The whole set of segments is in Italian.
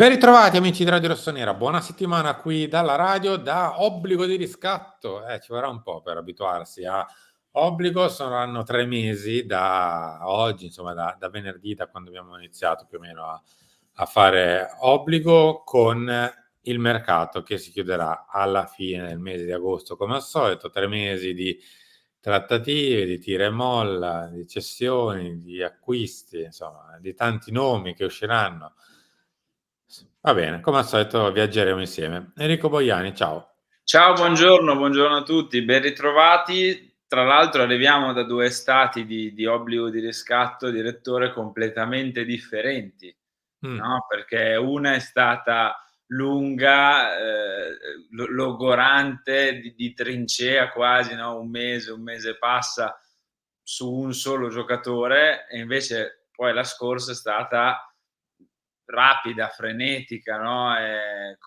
Ben ritrovati amici di Radio Rossonera, buona settimana qui dalla radio da Obbligo di Riscatto. Ci vorrà un po' per abituarsi a Obbligo, saranno 3 mesi da oggi, insomma da venerdì, da quando abbiamo iniziato più o meno a fare Obbligo, con il mercato che si chiuderà alla fine del mese di agosto come al solito, 3 mesi di trattative, di tira e molla, di cessioni, di acquisti, insomma di tanti nomi che usciranno. Va bene, come al solito viaggeremo insieme. Enrico Boiani, ciao. Ciao, buongiorno a tutti, ben ritrovati. Tra l'altro arriviamo da 2 estati di Obbligo di Riscatto, direttore, completamente differenti, Mh. no, perché una è stata lunga, logorante, di trincea quasi, no, un mese e passa su un solo giocatore, e invece poi la scorsa è stata rapida, frenetica, no,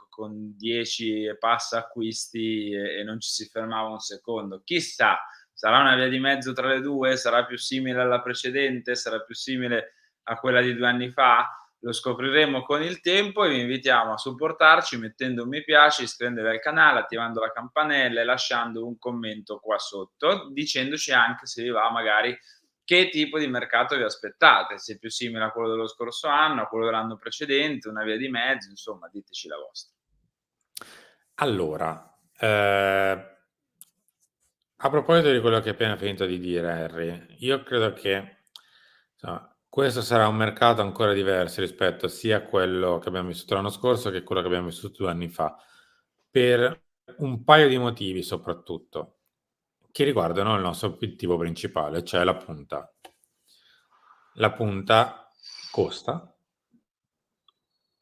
con 10 e passa acquisti e non ci si fermava un secondo. Chissà, sarà una via di mezzo tra le 2? Sarà più simile alla precedente? Sarà più simile a quella di 2 anni fa? Lo scopriremo con il tempo e vi invitiamo a supportarci mettendo un mi piace, iscrivendovi al canale, attivando la campanella e lasciando un commento qua sotto, dicendoci anche se vi va magari che tipo di mercato vi aspettate, se è più simile a quello dello scorso anno, a quello dell'anno precedente, una via di mezzo, insomma diteci la vostra. Allora, a proposito di quello che hai appena finito di dire Harry, io credo che, insomma, questo sarà un mercato ancora diverso rispetto sia a quello che abbiamo vissuto l'anno scorso che quello che abbiamo vissuto 2 anni fa, per un paio di motivi soprattutto, che riguardano il nostro obiettivo principale, cioè la punta. La punta costa.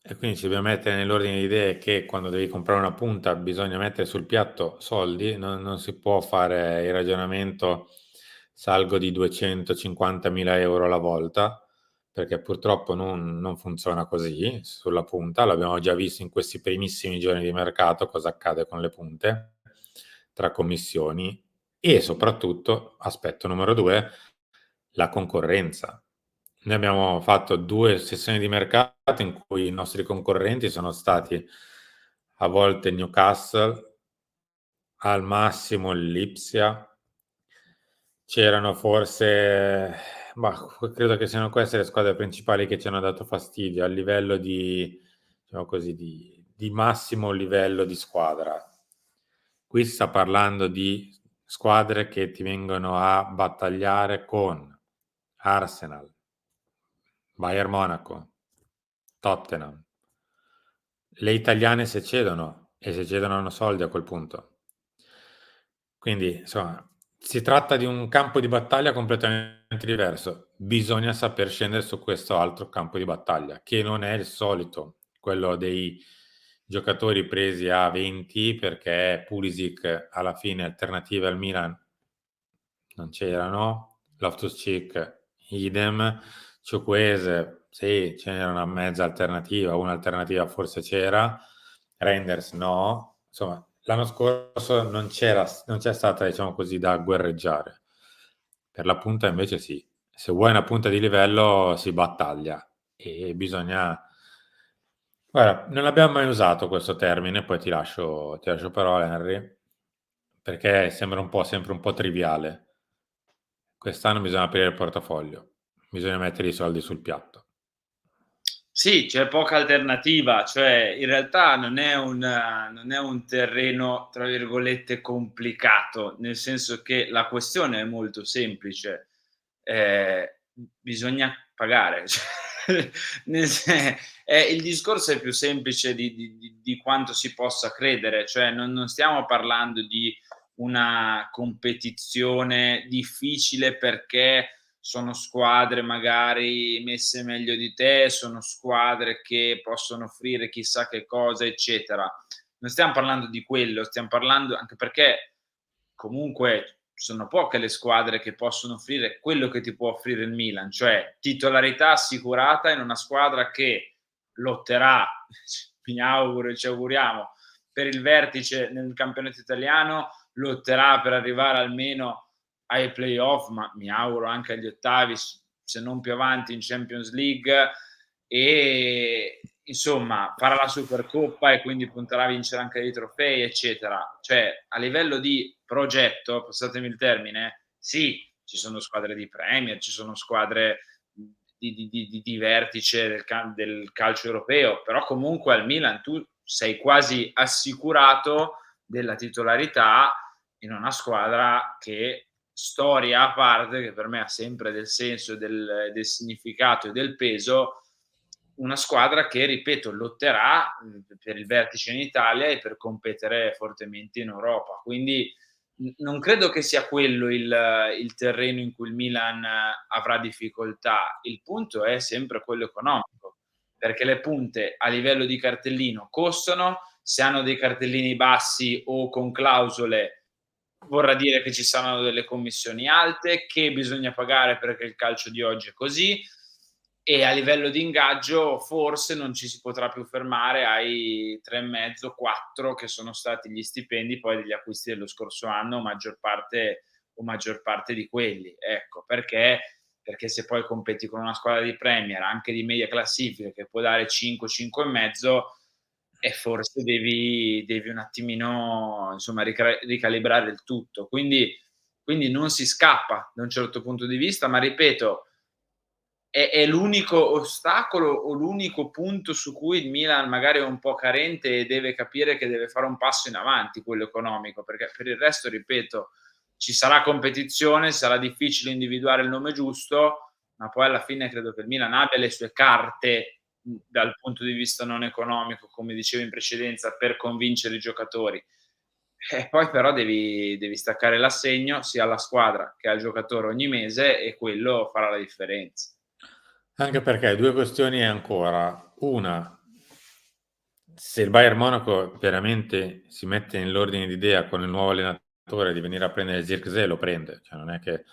E quindi ci dobbiamo mettere nell'ordine di idee che quando devi comprare una punta bisogna mettere sul piatto soldi, non si può fare il ragionamento salgo di 250.000 € alla volta, perché purtroppo non funziona così sulla punta. L'abbiamo già visto in questi primissimi giorni di mercato cosa accade con le punte, tra commissioni e soprattutto, aspetto numero 2, la concorrenza. Noi abbiamo fatto 2 sessioni di mercato in cui i nostri concorrenti sono stati a volte Newcastle, al massimo il Lipsia. C'erano forse, credo che siano queste le squadre principali che ci hanno dato fastidio a livello di, diciamo così, di massimo livello di squadra. Qui si sta parlando di squadre che ti vengono a battagliare con Arsenal, Bayern Monaco, Tottenham. Le italiane se cedono e se cedono hanno soldi a quel punto. Quindi, insomma, si tratta di un campo di battaglia completamente diverso. Bisogna saper scendere su questo altro campo di battaglia, che non è il solito, quello dei giocatori presi a 20 perché Pulisic alla fine alternative al Milan non c'erano, Loftus-Cheek idem, Chukwueze sì, c'era una mezza alternativa, un'alternativa forse c'era, Reinders no, insomma l'anno scorso non c'è stata, diciamo così, da guerreggiare. Per la punta invece sì, se vuoi una punta di livello si battaglia e bisogna... Guarda, non abbiamo mai usato questo termine, poi ti lascio parola Henry, perché sembra un po' sempre un po' triviale. Quest'anno bisogna aprire il portafoglio, bisogna mettere i soldi sul piatto. Sì, c'è poca alternativa, cioè in realtà non è un terreno, tra virgolette, "complicato", nel senso che la questione è molto semplice, ehm, bisogna pagare, cioè nel se il discorso è più semplice di quanto si possa credere, cioè non stiamo parlando di una competizione difficile perché sono squadre magari messe meglio di te, sono squadre che possono offrire chissà che cosa, eccetera. Non stiam parlando di quello, stiam parlando anche perché comunque sono poche le squadre che possono offrire quello che ti può offrire il Milan, cioè titolarità assicurata in una squadra che lotterà, mi auguro e ci auguriamo, per il vertice nel campionato italiano, lotterà per arrivare almeno ai playoff, ma mi auguro anche agli ottavi, se non più avanti in Champions League, e insomma, farà la Supercoppa e quindi punterà a vincere anche dei trofei, eccetera. Cioè, a livello di progetto, passatemi il termine, sì, ci sono squadre di Premier, ci sono squadre di vertice del calcio europeo, però comunque al Milan tu sei quasi assicurato della titolarità in una squadra che, storia a parte, che per me ha sempre del senso, del significato e del peso, una squadra che, ripeto, lotterà, per il vertice in Italia e per competere fortemente in Europa. Quindi non credo che sia quello il terreno in cui il Milan avrà difficoltà. Il punto è sempre quello economico, perché le punte a livello di cartellino costano, se hanno dei cartellini bassi o con clausole vorrà dire che ci saranno delle commissioni alte, che bisogna pagare perché il calcio di oggi è così, e a livello di ingaggio forse non ci si potrà più fermare ai 3,5, 4 che sono stati gli stipendi poi degli acquisti dello scorso anno, maggior parte di quelli. Ecco, perché se poi competi con una squadra di Premier, anche di media classifica, che può dare 5, 5 e mezzo, e forse devi un attimino, insomma, ricalibrare il tutto. Quindi non si scappa da un certo punto di vista, ma ripeto, è l'unico ostacolo o l'unico punto su cui il Milan magari è un po' carente e deve capire che deve fare un passo in avanti, quello economico, perché per il resto, ripeto, ci sarà competizione, sarà difficile individuare il nome giusto, ma poi alla fine credo che il Milan abbia le sue carte, dal punto di vista non economico, come dicevo in precedenza, per convincere i giocatori. Poi però devi staccare l'assegno sia alla squadra che al giocatore ogni mese e quello farà la differenza. Anche perché due questioni ancora. Una, se il Bayern Monaco veramente si mette nell'ordine d'idea con il nuovo allenatore di venire a prendere Zirkzee, lo prende. Cioè, non è che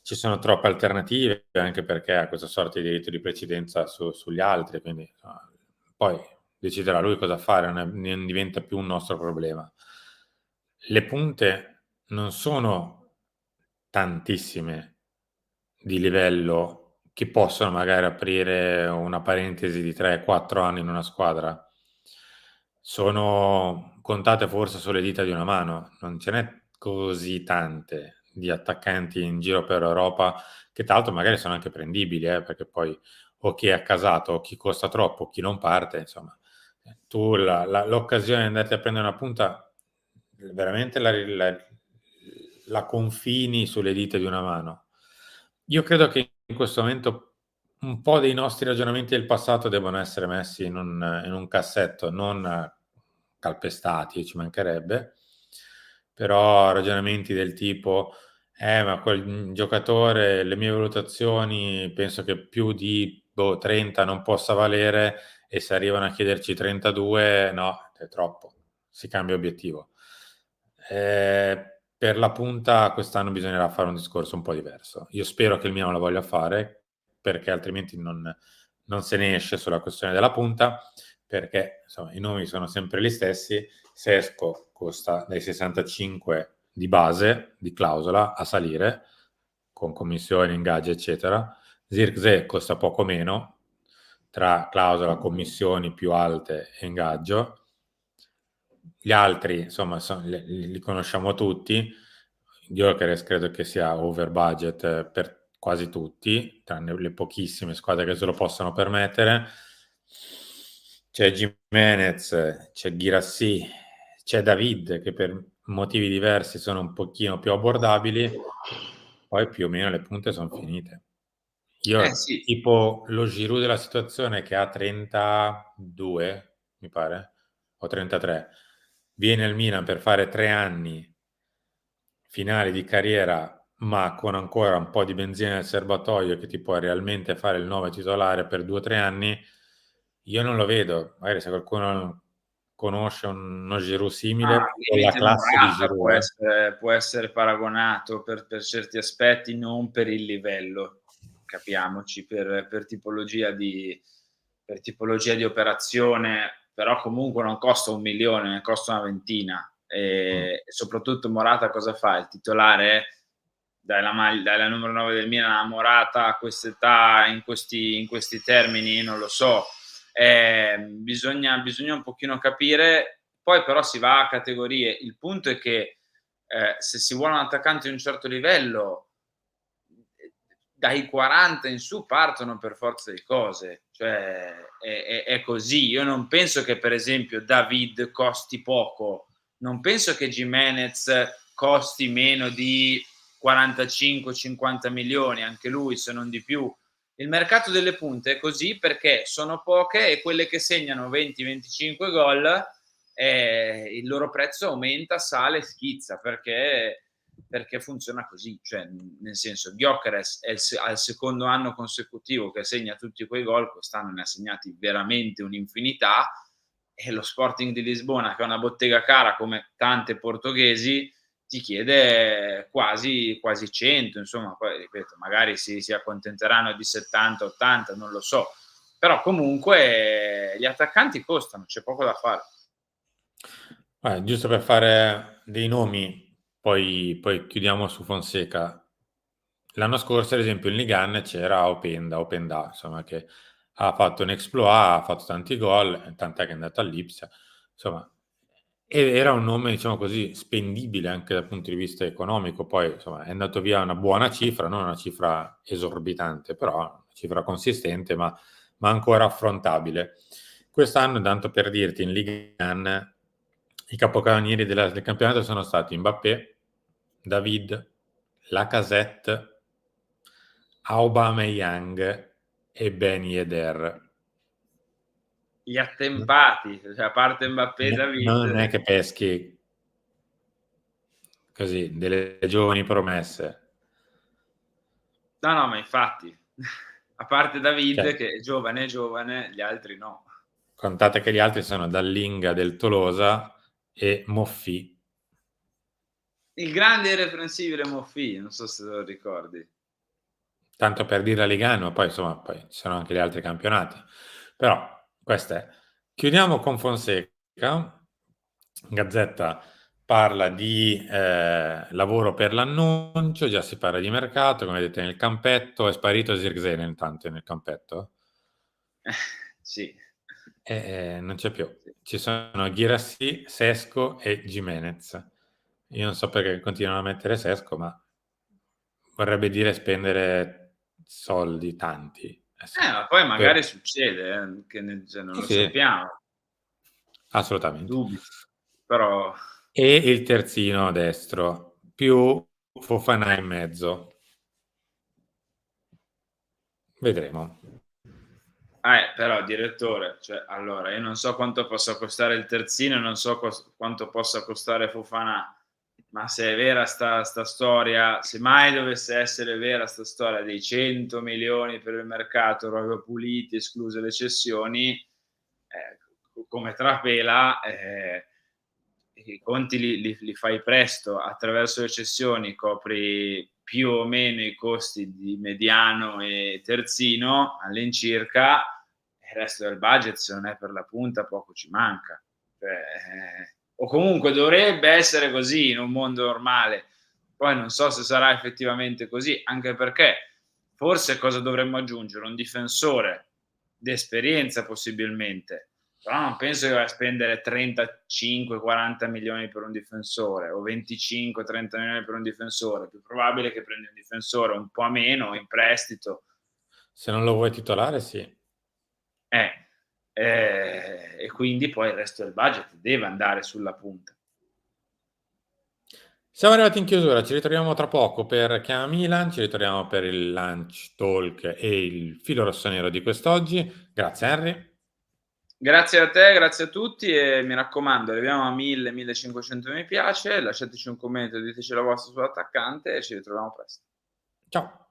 ci sono troppe alternative, anche perché ha questa sorta di diritto di precedenza sugli altri, quindi poi deciderà lui cosa fare, non diventa più un nostro problema. Le punte non sono tantissime di livello che possono magari aprire una parentesi di 3-4 anni in una squadra. Sono contate forse sulle dita di una mano, non ce n'è così tante di attaccanti in giro per Europa, che tra l'altro magari sono anche prendibili, perché poi o chi è accasato o chi costa troppo, chi non parte, insomma. Tu l'occasione di andarti a prendere una punta veramente la confini sulle dita di una mano. Io credo che in questo momento un po' dei nostri ragionamenti del passato devono essere messi in un cassetto, non calpestati, ci mancherebbe, però ragionamenti del tipo ma quel giocatore, le mie valutazioni, penso che più di 30 non possa valere, e se arrivano a chiederci 32, no, è troppo, si cambia obiettivo. Per la punta quest'anno bisognerà fare un discorso un po' diverso. Io spero che il Milan lo voglia fare, perché altrimenti non se ne esce sulla questione della punta, perché insomma, i nomi sono sempre gli stessi. Sesco costa dai 65 di base, di clausola, a salire, con commissioni, ingaggi, eccetera. Zirkzee costa poco meno, tra clausola, commissioni più alte e ingaggio. Gli altri, insomma, li conosciamo tutti. Gyökeres credo che sia over budget per quasi tutti, tranne le pochissime squadre che se lo possono permettere. C'è Gimenez, c'è Guirassy, c'è David, che per motivi diversi sono un pochino più abbordabili, poi più o meno le punte sono finite. Eh Io, sì. tipo lo Giroud della situazione, che ha 32, mi pare, o 33, viene al Milan per fare 3 anni finali di carriera, ma con ancora un po' di benzina nel serbatoio, che ti può realmente fare il 9 titolare per 2 o 3 anni. Io non lo vedo. Magari se qualcuno conosce uno Giroud Ah, simile, al con la limite classe di Morata Giroud, può essere paragonato per certi aspetti, non per il livello, capiamoci, per tipologia di operazione, però comunque non costa 1 milione, ne costa una ventina. E soprattutto Morata cosa fa? Il titolare? Dai la numero 9 del Milan a Morata a quest'età, in questi termini, non lo so. Bisogna un pochino capire, poi però si va a categorie. Il punto è che, se si vuole un attaccante di un certo livello, dai 40 in su partono per forza di cose, cioè è così. Io non penso che per esempio David costi poco, non penso che Gimenez costi meno di 45, 50 milioni, anche lui se non di più. Il mercato delle punte è così perché sono poche e quelle che segnano 20, 25 gol, il loro prezzo aumenta, sale, schizza perché funziona così, cioè nel senso Gyökeres è al secondo anno consecutivo che segna tutti quei gol, quest'anno ne ha segnati veramente un'infinità, e lo Sporting di Lisbona, che è una bottega cara come tante portoghesi, ti chiede quasi 100, insomma, poi ripeto, magari si accontenteranno di 70, 80, non lo so, però comunque gli attaccanti costano, c'è poco da fare. Giusto per fare dei nomi, poi chiudiamo su Fonseca. L'anno scorso, ad esempio, in Ligue 1 c'era Openda, insomma, che ha fatto un exploit, ha fatto tanti gol, tant'è che è andato all'Ipsia, insomma, era un nome, diciamo così, spendibile anche dal punto di vista economico. Poi, insomma, è andato via una buona cifra, non una cifra esorbitante, però una cifra consistente, ma ancora affrontabile. Quest'anno, tanto per dirti, in Ligue 1 i capocannonieri del campionato sono stati Mbappé, David, Lacazette, Aubameyang e Ben Yedder. Gli attempati, cioè a parte Mbappé e Non è David. che peschi così delle giovani promesse. No, no, ma infatti, a parte David Cioè, che è giovane, gli altri no. contate che gli altri sono Dallinga del Tolosa e Moffi. Il grande e irreprensibile Moffi, non so se te lo ricordi. Tanto per dire la Liga 1, ma poi insomma poi ci sono anche gli altri campionati. Però questa è. Chiudiamo con Fonseca. Gazzetta parla di lavoro per l'annuncio, già si parla di mercato, come vedete nel campetto, è sparito Zirkzee intanto nel campetto. Sì, Non c'è più. sì. Ci sono Guirassy, Sesko e Gimenez. Io non so perché continuano a mettere Sesko, ma vorrebbe dire spendere soldi, tanti. Sì. Ma poi Per- magari succede, che cioè non Sì, lo sì, sappiamo, assolutamente. dubito, però E il terzino destro, più Fofana in mezzo. Vedremo. però direttore, cioè allora io non so quanto possa costare il terzino, non so quanto possa costare Fofana, ma se è vera sta storia, se mai dovesse essere vera sta storia dei 100 milioni per il mercato, proprio puliti, escluse le cessioni, come trapela, i conti li fai presto, attraverso le cessioni copri più o meno i costi di mediano e terzino all'incirca, e il resto del budget se non è per la punta poco ci manca. Cioè, o comunque dovrebbe essere così in un mondo normale. Poi non so se sarà effettivamente così, anche perché forse cosa dovremmo aggiungere? Un difensore d'esperienza possibilmente, però non penso che vai a spendere 35, 40 milioni per un difensore o 25, 30 milioni per un difensore. È più probabile che prendi un difensore un po' meno in prestito. Se non lo vuoi titolare, sì. Eh, e quindi poi il resto del budget deve andare sulla punta. Siamo arrivati in chiusura, ci ritroviamo tra poco per Chiama Milan, ci ritroviamo per il lunch talk e il filo rossonero di quest'oggi. Grazie Henry. Grazie a te, grazie a tutti e mi raccomando, arriviamo a 1000, 1500 mi piace, lasciateci un commento, diteci la vostra sull'attaccante e ci ritroviamo presto. Ciao.